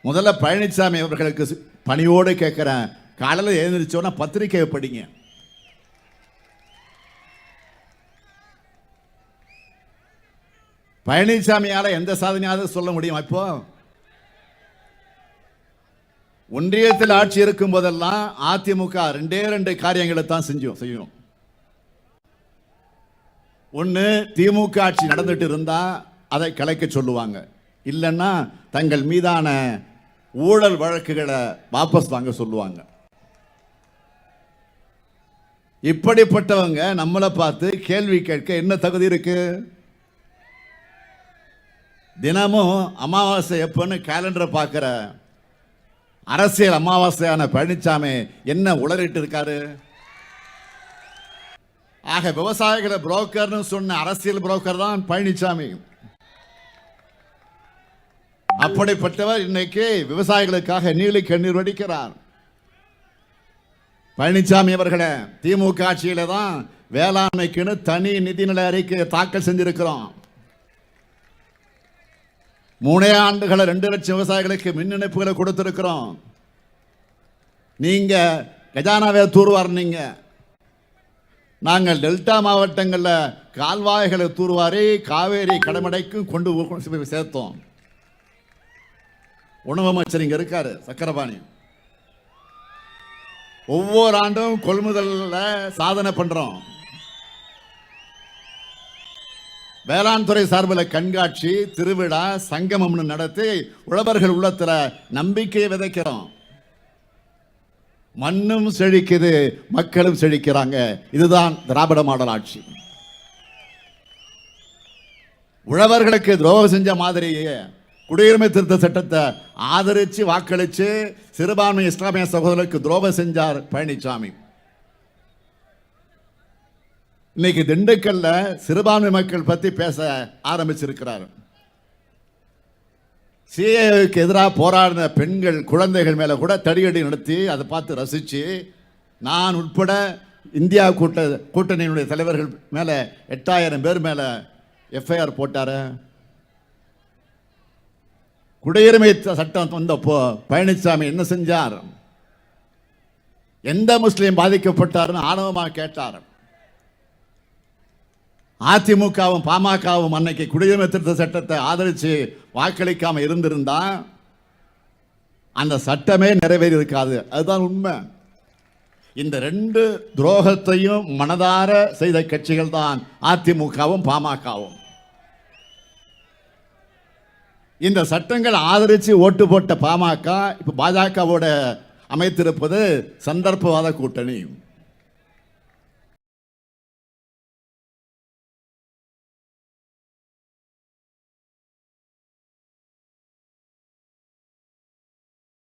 முதல்ல பழனிசாமி அவர்களுக்கு பணியோடு கேட்கிறேன், காலையில் எழுந்திரிச்சோன்னா பத்திரிகையை படிங்க. பழனிசாமியால எந்த சாதனையாவது சொல்ல முடியும்? இப்போ ஒன்றியத்தில் ஆட்சி இருக்கும் போதெல்லாம் அதிமுக ரெண்டு காரியங்களை தான் செய்யும். ஒன்று, திமுக ஆட்சி நடந்துட்டு இருந்தா அதை கலைக்க சொல்லுவாங்க, இல்லைன்னா தங்கள் மீதான ஊழல் வழக்குகளை வாபஸ் வாங்க சொல்லுவாங்க. இப்படிப்பட்டவங்க நம்மளை பார்த்து கேள்வி கேட்க என்ன தகுதி இருக்கு? தினமும் அமாவாசை எப்பன்னு கேலண்டரை பார்க்கிற அரசியல் அமாவாசையான பழனிசாமி என்ன உளறிட்டு இருக்காரு? ஆக விவசாயிகளை புரோக்கர்னு சொன்ன அரசியல் புரோக்கர் தான் பழனிசாமி. அப்படிப்பட்டவர் இன்னைக்கு விவசாயிகளுக்காக நீலி கண்ணீர் வடிக்கிறார். பழனிசாமி அவர்களே, திமுக ஆட்சியில தான் வேளாண்மைக்குன்னு தனி நிதிநிலை அறிக்கை தாக்கல் செஞ்சிருக்கிறோம். 3 ஆண்டுகளை 2 லட்சம் விவசாயிகளுக்கு மின் இணைப்புகளை கொடுத்திருக்கிறோம். நீங்க கஜானாவை தூர்வாரினீங்க, நாங்கள் டெல்டா மாவட்டங்களில் கால்வாய்களை தூர்வாரி காவேரி கடமடைக்கும் கொண்டு சேர்த்தோம். உணவு அமைச்சர் இங்க இருக்காரு, சக்கரபாணி. ஒவ்வொரு ஆண்டும் கொள்முதல்ல சாதனை பண்றோம். வேளாண் துறை சார்பில் கண்காட்சி, திருவிழா, சங்கமம்னு நடத்தி உழவர்கள் உள்ளத்துல நம்பிக்கையை விதைக்கிறோம். மண்ணும் செழிக்குது, மக்களும் செழிக்கிறாங்க. இதுதான் திராவிட மாடல் ஆட்சி. உழவர்களுக்கு துரோகம் செஞ்ச மாதிரியே குடியுரிமை திருத்த சட்டத்தை ஆதரிச்சு வாக்களிச்சு சிறுபான்மை இஸ்லாமிய சகோதரருக்கு துரோகம் செஞ்சார் பழனிசாமி. இன்னைக்கு திண்டுக்கல்ல சிறுபான்மை மக்கள் பத்தி பேச ஆரம்பிச்சிருக்கிறார். சிஏவுக்கு எதிராக போராடின பெண்கள் குழந்தைகள் மேல கூட தடியடி நடத்தி அதை பார்த்து ரசிச்சு, நான் உட்பட இந்தியா கூட்டணியினுடைய தலைவர்கள் மேல 8000 பேர் மேல எஃப்ஐஆர் போட்டாரு. குடியுரிமை சட்டம் வந்தப்போ பழனிசாமி என்ன செஞ்சார்? எந்த முஸ்லீம் பாதிக்கப்பட்டார்னு ஆணவமாக கேட்டார். அதிமுகவும் பாமகவும் அன்னைக்கு குடியுரிமை திருத்த சட்டத்தை ஆதரிச்சு வாக்களிக்காம இருந்திருந்தா அந்த சட்டமே நிறைவேறி இருக்காது. அதுதான் உண்மை. இந்த 2 துரோகத்தையும் மனதார செய்த கட்சிகள் தான் அதிமுகவும் பாமகவும். இந்த சட்டங்கள் ஆதரிச்சு ஓட்டு போட்ட பாமக இப்ப பாஜகவோட அமைத்திருப்பது சந்தர்ப்பவாத கூட்டணி.